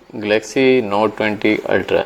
Galaxy note 20 ultra.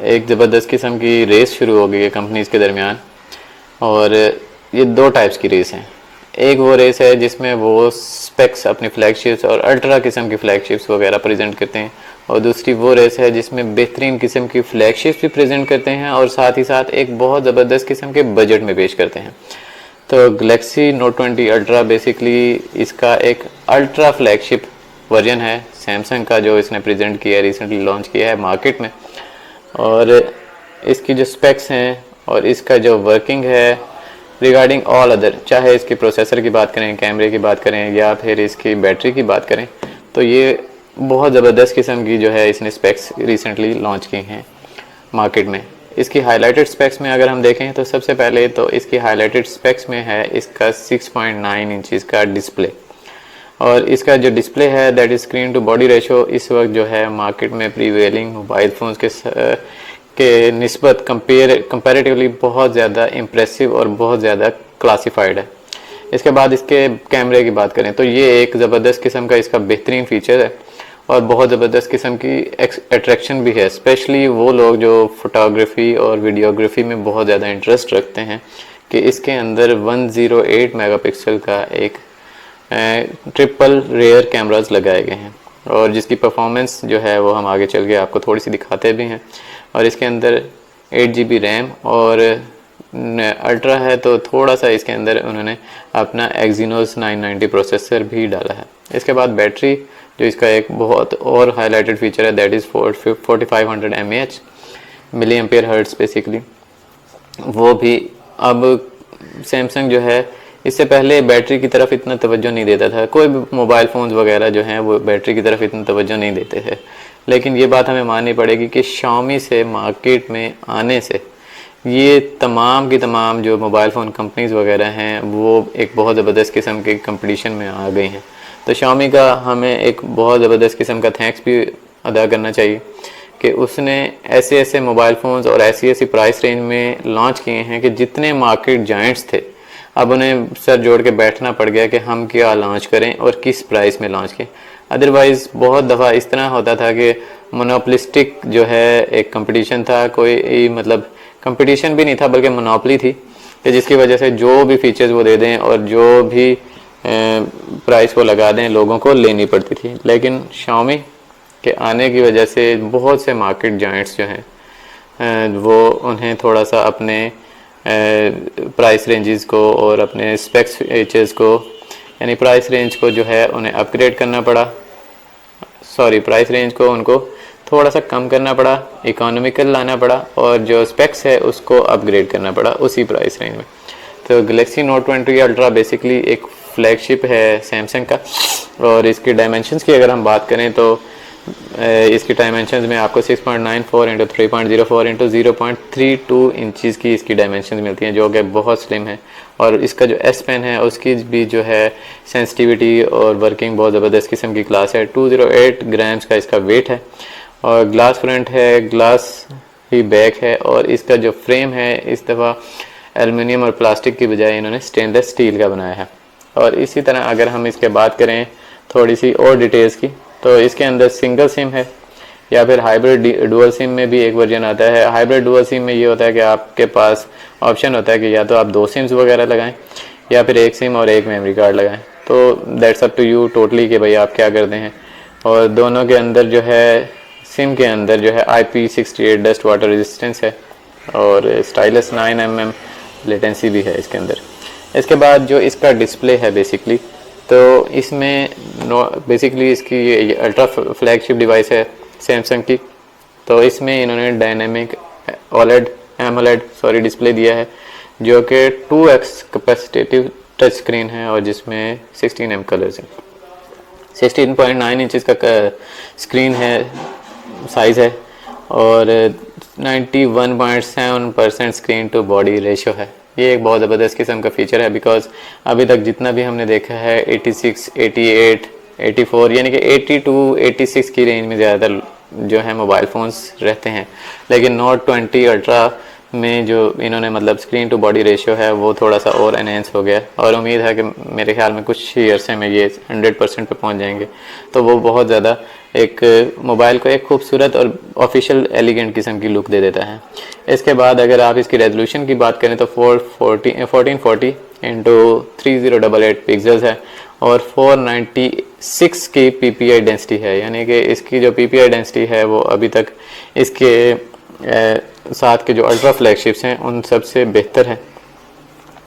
एक ज़बरदस्त किस्म की रेस शुरू हो गई है कंपनीज़ के दरमियान, और ये दो टाइप्स की रेस हैं। एक वो रेस है जिसमें वो स्पेक्स अपनी फ्लैगशिप्स और अल्ट्रा किस्म की फ्लैगशिप्स वगैरह प्रेजेंट करते हैं, और दूसरी वो रेस है जिसमें बेहतरीन किस्म की फ्लैगशिप्स भी प्रेजेंट करते हैं और साथ ही साथ एक बहुत ज़बरदस्त किस्म के बजट में पेश करते हैं। तो गैलेक्सी नोट 20 अल्ट्रा बेसिकली इसका एक अल्ट्रा फ्लैगशिप वर्जन है सैमसंग का, जो इसने प्रेजेंट किया है, रिसेंटली लॉन्च किया है मार्केट में। और इसकी जो स्पेक्स हैं और इसका जो वर्किंग है रिगार्डिंग ऑल अदर, चाहे इसके प्रोसेसर की बात करें, कैमरे की बात करें या फिर इसकी बैटरी की बात करें, तो ये बहुत ज़बरदस्त किस्म की जो है इसने स्पेक्स रिसेंटली लॉन्च की हैं मार्केट में। इसकी हाईलाइटेड स्पेक्स में अगर हम देखें तो सबसे पहले तो इसकी हाईलाइटेड स्पेक्स में है इसका 6.9 इंचज़ का डिस्प्ले, और इसका जो डिस्प्ले है that is screen to body ratio इस वक्त जो है मार्केट में प्रीवेलिंग मोबाइल फ़ोन्स के निस्बत कंपेरेटिवली बहुत ज़्यादा इम्प्रेसिव और बहुत ज़्यादा क्लासिफाइड है। इसके बाद इसके कैमरे की बात करें तो ये एक ज़बरदस्त किस्म का इसका बेहतरीन फीचर है और बहुत ज़बरदस्त किस्म की अट्रैक्शन भी है, स्पेशली वो लोग जो फोटोग्राफी और वीडियोग्राफी में बहुत ज़्यादा इंटरेस्ट रखते हैं कि इसके अंदर 108 मेगापिक्सल का एक ट्रिपल रेयर कैमरास लगाए गए हैं, और जिसकी परफॉर्मेंस जो है वो हम आगे चल के आपको थोड़ी सी दिखाते भी हैं। और इसके अंदर 8 GB रैम और अल्ट्रा है, तो थोड़ा सा इसके अंदर उन्होंने अपना एक्जीनोस 990 प्रोसेसर भी डाला है। इसके बाद बैटरी, जो इसका एक बहुत और हाईलाइटेड फीचर है that is 4500 mAh milli ampere hertz basically, वो भी अब सैमसंग जो है इससे पहले बैटरी की तरफ इतना तवज्जो नहीं देता था, कोई भी मोबाइल फ़ोन्स वगैरह जो हैं वो बैटरी की तरफ इतना तवज्जो नहीं देते थे, लेकिन ये बात हमें माननी पड़ेगी कि Xiaomi से मार्केट में आने से ये तमाम की तमाम जो मोबाइल फ़ोन कंपनीज़ वगैरह हैं वो एक बहुत ज़बरदस्त किस्म के कंपटीशन में आ गई हैं। तो Xiaomi का हमें एक बहुत ज़बरदस्त किस्म का थैंक्स भी अदा करना चाहिए कि उसने ऐसे ऐसे मोबाइल फ़ोन्स और ऐसी ऐसी प्राइस रेंज में लॉन्च किए हैं कि जितने मार्केट जायंट्स थे अब उन्हें सर जोड़ के बैठना पड़ गया कि हम क्या लॉन्च करें और किस प्राइस में लॉन्च करें। अदरवाइज़ बहुत दफ़ा इस तरह होता था कि मोनोपोलिस्टिक जो है एक कंपटीशन था, कोई मतलब कंपटीशन भी नहीं था बल्कि मोनोपोली थी, कि जिसकी वजह से जो भी फीचर्स वो दे दें और जो भी प्राइस वो लगा दें लोगों को लेनी पड़ती थी। लेकिन Xiaomi के आने की वजह से बहुत से मार्केट जायंट्स जो हैं वो उन्हें थोड़ा सा अपने प्राइस रेंजेस को और अपने स्पेक्स फीचर्स को यानी प्राइस रेंज को जो है उन्हें अपग्रेड करना पड़ा, प्राइस रेंज को उनको थोड़ा सा कम करना पड़ा, इकोनॉमिकल लाना पड़ा, और जो स्पेक्स है उसको अपग्रेड करना पड़ा उसी प्राइस रेंज में। तो गैलेक्सी नोट 20 अल्ट्रा बेसिकली एक फ्लैगशिप है सैमसंग का, और इसकी डायमेंशंस की अगर हम बात करें तो इसकी डायमेंशंस में आपको 6.94 इंटू 3.04 इंटू 0.32 इंचज़ की इसकी डायमेंशंस मिलती हैं, जो कि बहुत स्लिम है। और इसका जो S पेन है उसकी भी जो है सेंसिटिविटी और वर्किंग बहुत ज़बरदस्त किस्म की क्लास है। 208 ग्राम्स का इसका वेट है, और ग्लास फ्रंट है, ग्लास ही बैक है, और इसका जो फ्रेम है इस दफ़ा एलुमिनियम और प्लास्टिक की बजाय इन्होंने स्टेनलेस स्टील का बनाया है। और इसी तरह अगर हम इसके बात करें थोड़ी सी और डिटेल्स की, तो इसके अंदर सिंगल सिम है या फिर हाइब्रिड डुअल सिम में भी एक वर्जन आता है। हाइब्रिड डुअल सिम में ये होता है कि आपके पास ऑप्शन होता है कि या तो आप 2 सिम्स वगैरह लगाएं या फिर 1 सिम और 1 मेमोरी कार्ड लगाएं, तो that's up to you totally कि भाई आप क्या करते हैं। और दोनों के अंदर जो है सिम के अंदर जो है IP68 डस्ट वाटर रेजिस्टेंस है, और स्टाइलस 9 mm लेटेंसी भी है इसके अंदर। इसके बाद जो इसका डिस्प्ले है बेसिकली, तो इसमें बेसिकली इसकी ये अल्ट्रा फ्लैगशिप डिवाइस है सैमसंग की, तो इसमें इन्होंने डायनेमिक एमोलेड डिस्प्ले दिया है, जो कि 2x कैपेसिटिव टच स्क्रीन है और जिसमें 16 कलर्स हैं। 16.9 इंचज़ का स्क्रीन है, साइज़ है, और 91.7% स्क्रीन टू बॉडी रेशो है। ये एक बहुत ज़बरदस्त किस्म का फ़ीचर है, बिकॉज अभी तक जितना भी हमने देखा है 86, 88, 84 यानी कि 82, 86 की रेंज में ज़्यादातर जो है मोबाइल फ़ोन्स रहते हैं, लेकिन नोट 20 अल्ट्रा में जो इन्होंने मतलब स्क्रीन टू बॉडी रेशियो है वो थोड़ा सा और एनहेंस हो गया, और उम्मीद है कि मेरे ख्याल में कुछ ही अरसे में ये 100% पे पहुंच जाएंगे, तो वो बहुत ज़्यादा एक मोबाइल को एक खूबसूरत और ऑफिशियल एलिगेंट किस्म की लुक दे देता है। इसके बाद अगर आप इसकी रेजोल्यूशन की बात करें तो 1440 इंटू 3088 पिक्सल्स है और 496 की PPI डेंसिटी है, यानी कि इसकी जो PPI डेंसिटी है वो अभी तक इसके साथ के जो अल्ट्रा फ्लैगशिप्स हैं उन सबसे बेहतर है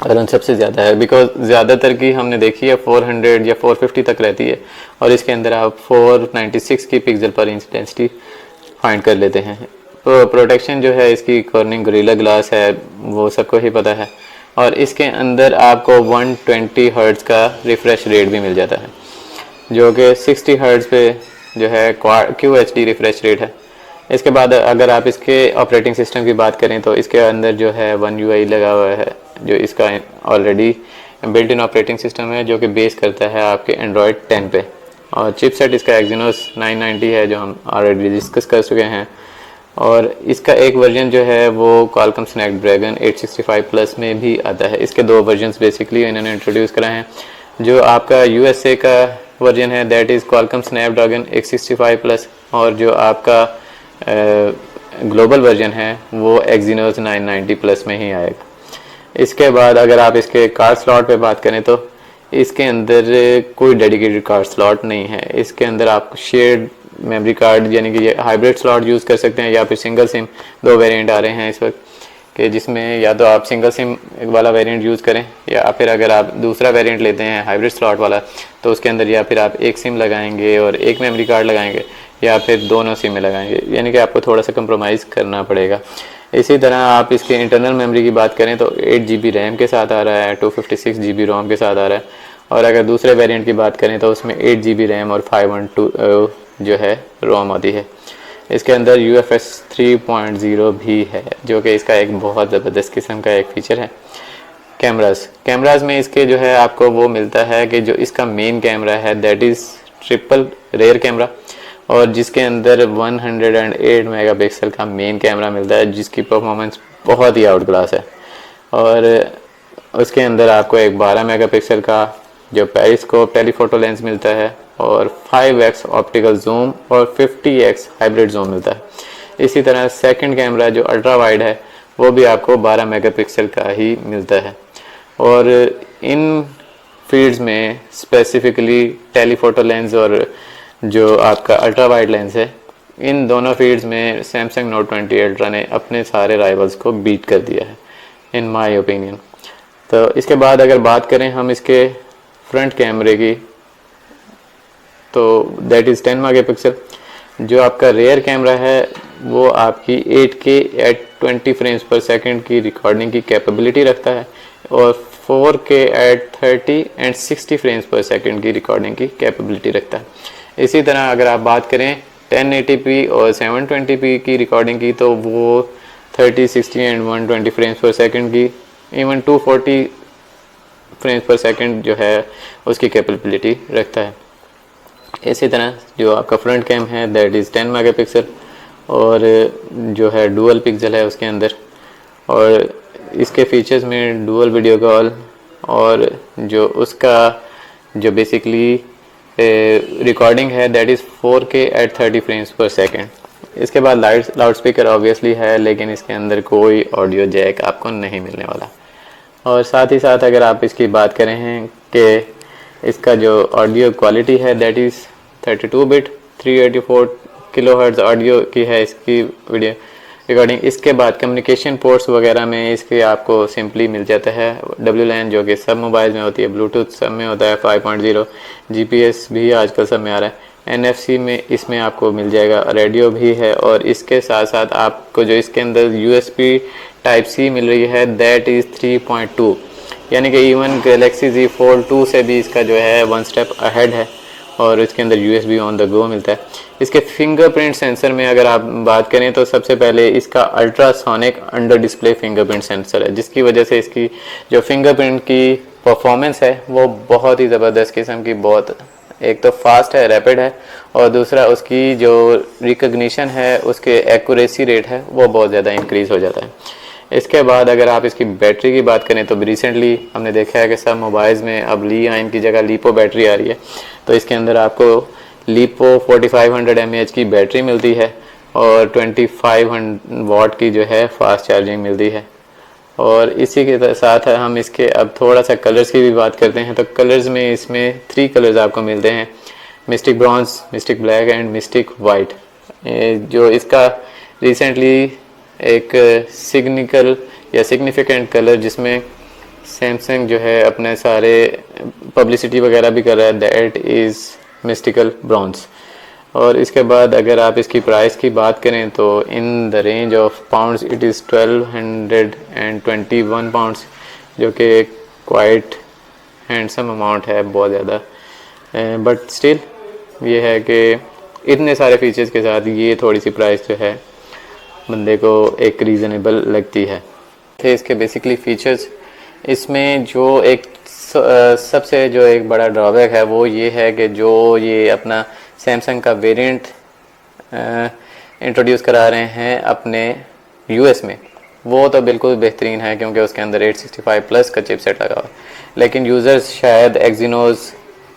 और उन सबसे ज़्यादा है। बिकॉज ज़्यादातर की हमने देखी है 400 या 450 तक रहती है और इसके अंदर आप 496 की पिक्सल पर इंच डेंसिटी फाइंड कर लेते हैं। तो प्रोटेक्शन जो है इसकी कॉर्निंग गोरिल्ला ग्लास है, वो सबको ही पता है। और इसके अंदर आपको 120 हर्ट्ज़ का रिफ़्रेश रेट भी मिल जाता है, जो कि 60 हर्ट्ज़ पे जो है QHD रिफ़्रेश रेट है। इसके बाद अगर आप इसके ऑपरेटिंग सिस्टम की बात करें तो इसके अंदर जो है One UI लगा हुआ है, जो इसका already built in operating system है, जो कि बेस करता है आपके Android 10 पे। और चिपसेट इसका Exynos 990 है, जो हम ऑलरेडी डिस्कस कर चुके हैं। और इसका एक वर्जन जो है वो Qualcomm Snapdragon 865 प्लस में भी आता है। इसके दो वर्जन्स बेसिकली इन्होंने इंट्रोड्यूस कराए हैं। जो आपका USA का वर्जन है that is Qualcomm Snapdragon 865 plus, और जो आपका ग्लोबल वर्जन है वो Exynos 990 प्लस में ही आएगा। इसके बाद अगर आप इसके कार्ड स्लॉट पे बात करें तो इसके अंदर कोई डेडिकेटेड कार्ड स्लॉट नहीं है। इसके अंदर आप शेयर्ड मेमोरी कार्ड यानी कि ये हाइब्रिड स्लॉट यूज़ कर सकते हैं, या फिर सिंगल सिम। दो वेरिएंट आ रहे हैं इस वक्त कि जिसमें या तो आप सिंगल सिम वाला वेरिएंट यूज़ करें, या फिर अगर आप दूसरा वेरिएंट लेते हैं हाइब्रिड स्लॉट वाला तो उसके अंदर या फिर आप एक सिम लगाएंगे और एक मेमोरी कार्ड लगाएंगे, या फिर दोनों सिम में लगाएंगे, यानी कि आपको थोड़ा सा कंप्रोमाइज़ करना पड़ेगा। इसी तरह आप इसके इंटरनल मेमोरी की बात करें तो 8 GB रैम के साथ आ रहा है, 256 GB रोम के साथ आ रहा है। और अगर दूसरे वेरिएंट की बात करें तो उसमें 8 GB रैम और 512 जो है रोम आती है। इसके अंदर UFS 3.0 भी है, जो कि इसका एक बहुत ज़बरदस्त किस्म का एक फ़ीचर है। कैमरास में इसके जो है आपको वो मिलता है कि जो इसका मेन कैमरा है that is triple rare camera, और जिसके अंदर 108 मेगापिक्सल का मेन कैमरा मिलता है, जिसकी परफॉर्मेंस बहुत ही आउट क्लास है। और उसके अंदर आपको एक 12 मेगापिक्सल का जो पेरिस्कोप टेलीफोटो लेंस मिलता है, और 5x ऑप्टिकल जूम और 50x हाइब्रिड जूम मिलता है। इसी तरह सेकंड कैमरा जो अल्ट्रा वाइड है वो भी आपको 12 मेगापिक्सल का ही मिलता है। और इन फील्ड्स में स्पेसिफिकली टेलीफोटो लेंस और जो आपका अल्ट्रा वाइड लेंस है, इन दोनों फील्ड्स में सैमसंग Note 20 अल्ट्रा ने अपने सारे राइवल्स को बीट कर दिया है इन माय ओपिनियन। तो इसके बाद अगर बात करें हम इसके फ्रंट कैमरे की तो दैट इज़ 10 मेगापिक्सल। जो आपका रेयर कैमरा है वो आपकी 8K eight 20 frames per second की रिकॉर्डिंग की कैपेबिलिटी रखता है, और 4K at 30 and 60 frames per second की रिकॉर्डिंग की कैपेबिलिटी रखता है। इसी तरह अगर आप बात करें 1080p और 720p की रिकॉर्डिंग की तो वो 30, 60 एंड 120 फ्रेम्स पर सेकंड की, इवन 240 फ्रेम्स पर सेकंड जो है उसकी कैपेबिलिटी रखता है। इसी तरह जो आपका फ्रंट कैम है दैट इज़ 10 मेगापिक्सल, और जो है डुअल पिक्सल है उसके अंदर, और इसके फीचर्स में डुअल वीडियो कॉल, और जो उसका जो बेसिकली रिकॉर्डिंग है that is 4K at 30 frames per second. इसके बाद लाउड स्पीकर ऑब्वियसली है, लेकिन इसके अंदर कोई ऑडियो जैक आपको नहीं मिलने वाला। और साथ ही साथ अगर आप इसकी बात करें हैं कि इसका जो ऑडियो क्वालिटी है that is 32 bit 384 kilohertz audio की है इसकी वीडियो रिकॉर्डिंग। इसके बाद कम्युनिकेशन पोर्ट्स वगैरह में इसके आपको सिंपली मिल जाता है WLAN, जो कि सब मोबाइल में होती है, ब्लूटूथ सब में होता है 5.0, GPS भी आजकल सब में आ रहा है, NFC में इसमें आपको मिल जाएगा, रेडियो भी है, और इसके साथ साथ आपको जो इसके अंदर USB Type-C मिल रही है दैट इज़ 3.2, यानी कि इवन Galaxy Z Fold 2 से भी इसका जो है 1 स्टेप अहेड है, और इसके अंदर USB ऑन द गो मिलता है। इसके फिंगरप्रिंट सेंसर में अगर आप बात करें तो सबसे पहले इसका ultrasonic under display fingerprint sensor है, जिसकी वजह से इसकी जो फिंगरप्रिंट की परफॉर्मेंस है वो बहुत ही ज़बरदस्त किस्म की, बहुत एक तो फास्ट है, रैपिड है, और दूसरा उसकी जो रिकग्निशन है उसके एक्यूरेसी रेट है वो बहुत ज़्यादा इंक्रीज़ हो जाता है। इसके बाद अगर आप इसकी बैटरी की बात करें तो रिसेंटली हमने देखा है कि सब मोबाइल्स में अब ली आयन की जगह लिपो बैटरी आ रही है, तो इसके अंदर आपको लिपो 4500 mAh की बैटरी मिलती है और 2500 वाट की जो है फास्ट चार्जिंग मिलती है। और इसी के साथ हम इसके अब थोड़ा सा कलर्स की भी बात करते हैं। तो कलर्स में इसमें 3 कलर्स आपको मिलते हैं, mistake bronze, mistake black and mistake white. जो इसका रिसेंटली एक सिग्निफिकेंट कलर जिसमें सैमसंग जो है अपने सारे पब्लिसिटी वगैरह भी कर रहा है, दैट इज़ मिस्टिकल ब्रॉन्ज। और इसके बाद अगर आप इसकी प्राइस की बात करें तो in the range of pounds it is 1221 pounds, जो कि क्वाइट हैंडसम अमाउंट है, बहुत ज़्यादा। बट स्टिल ये है कि इतने सारे फीचर्स के साथ ये थोड़ी सी प्राइस जो है बंदे को एक रीज़नेबल लगती है। थे इसके बेसिकली फ़ीचर्स, इसमें जो एक सबसे जो एक बड़ा ड्रॉबैक है वो ये है कि जो ये अपना सैमसंग का वेरिएंट इंट्रोड्यूस करा रहे हैं अपने यूएस में, वो तो बिल्कुल बेहतरीन है क्योंकि उसके अंदर 865 प्लस का चिपसेट लगा हुआ है। लेकिन यूज़र्स शायद एक्जीनोस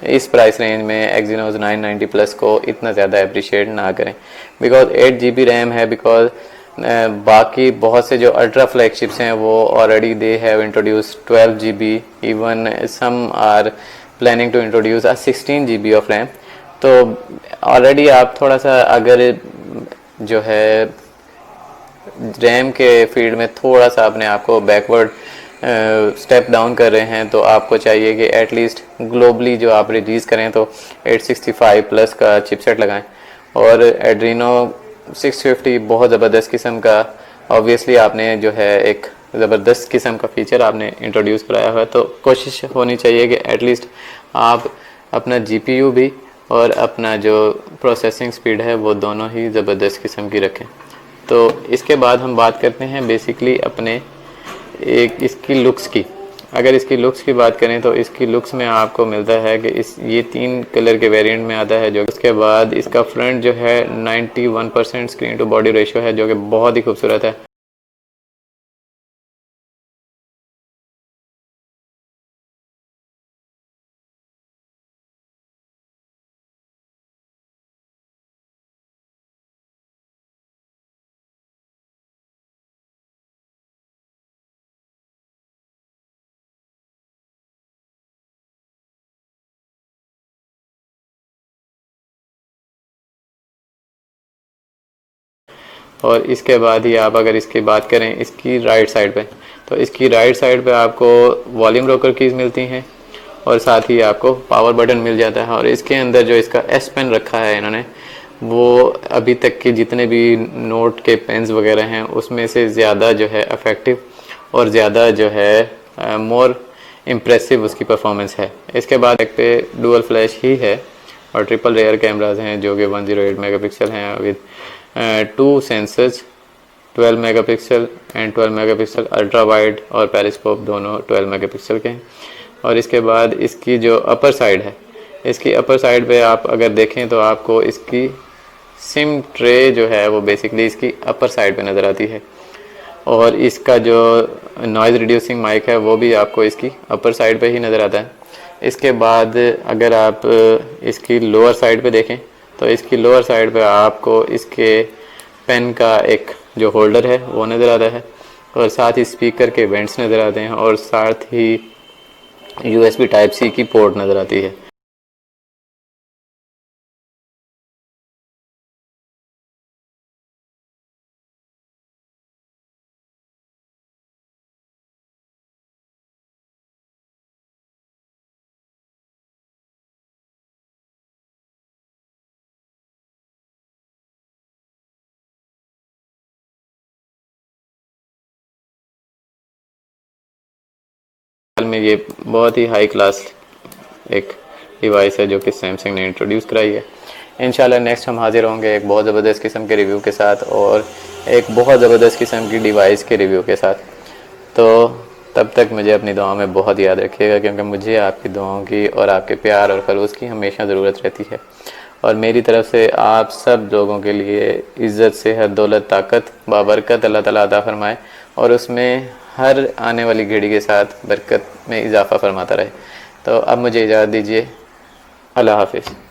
इस प्राइस रेंज में एक्जीनोस 990 प्लस को इतना ज़्यादा अप्रिशिएट ना करें, बिकॉज 8 GB रैम है। बिकॉज बाकी बहुत से जो अल्ट्रा फ्लैगशिप्स हैं वो already they have introduce 12 GB, even some are planning to introduce 16 GB of RAM. तो ऑलरेडी आप थोड़ा सा अगर जो है रैम के फील्ड में थोड़ा सा अपने आप को बैकवर्ड स्टेप डाउन कर रहे हैं, तो आपको चाहिए कि एटलीस्ट ग्लोबली जो आप रिलीज़ करें तो 865 प्लस का चिपसेट लगाएं। और एड्रीनो 650 बहुत ज़बरदस्त किस्म का, ऑब्वियसली आपने जो है एक ज़बरदस्त किस्म का फ़ीचर आपने इंट्रोड्यूस कराया हुआ है, तो कोशिश होनी चाहिए कि एटलीस्ट आप अपना GPU भी और अपना जो प्रोसेसिंग स्पीड है वो दोनों ही ज़बरदस्त किस्म की रखें। तो इसके बाद हम बात करते हैं बेसिकली अपने एक इसकी लुक्स की। अगर इसकी लुक्स की बात करें तो इसकी लुक्स में आपको मिलता है कि ये 3 कलर के वेरिएंट में आता है। जो उसके बाद इसका फ्रंट जो है 91% स्क्रीन टू बॉडी रेशो है, जो कि बहुत ही खूबसूरत है। और इसके बाद ही आप अगर इसकी बात करें इसकी राइट साइड पे, तो इसकी राइट साइड पे आपको वॉल्यूम रोकर कीज़ मिलती हैं और साथ ही आपको पावर बटन मिल जाता है। और इसके अंदर जो इसका S पेन रखा है इन्होंने, वो अभी तक के जितने भी नोट के पेन्स वगैरह हैं उसमें से ज़्यादा जो है इफ़ेक्टिव और ज़्यादा जो है मोर इम्प्रेसिव उसकी परफॉर्मेंस है। इसके बाद एक पे डुअल फ्लैश ही है और ट्रिपल रेयर कैमराज हैं जो कि 108 मेगापिक्सल हैं with 2 sensors, 12 megapixel and 12 megapixel ultra wide और पेरिस्कोप दोनों 12 मेगापिक्सल के हैं। और इसके बाद इसकी जो अपर साइड है, इसकी अपर साइड पे आप अगर देखें तो आपको इसकी सिम ट्रे जो है वो बेसिकली इसकी अपर साइड पे नज़र आती है। और इसका जो नॉइज़ रिड्यूसिंग माइक है वो भी आपको इसकी अपर साइड पे ही नज़र आता है। इसके बाद अगर आप इसकी लोअर साइड पे देखें तो इसकी लोअर साइड पे आपको इसके पेन का एक जो होल्डर है वो नज़र आता है और साथ ही स्पीकर के वेंट्स नज़र आते हैं और साथ ही USB Type-C की पोर्ट नज़र आती है। में ये बहुत ही हाई क्लास एक डिवाइस है जो कि सैमसंग ने इंट्रोड्यूस कराई है। इंशाल्लाह नेक्स्ट हम हाजिर होंगे एक बहुत ज़बरदस्त किस्म के रिव्यू के साथ और एक बहुत ज़बरदस्त किस्म की डिवाइस के रिव्यू के साथ। तो तब तक मुझे अपनी दुआओं में बहुत याद रखिएगा, क्योंकि मुझे आपकी दुआओं की और आपके प्यार और खलूस की हमेशा ज़रूरत रहती है। और मेरी तरफ़ से आप सब लोगों के लिए इज़्ज़त, सेहत, दौलत, ताकत, बाबरकत अल्लाह ताला अता फ़रमाए और उसमें हर आने वाली घड़ी के साथ बरकत में इजाफ़ा फरमाता रहे। तो अब मुझे इजाज़त दीजिए, अल्लाह हाफ़िज़।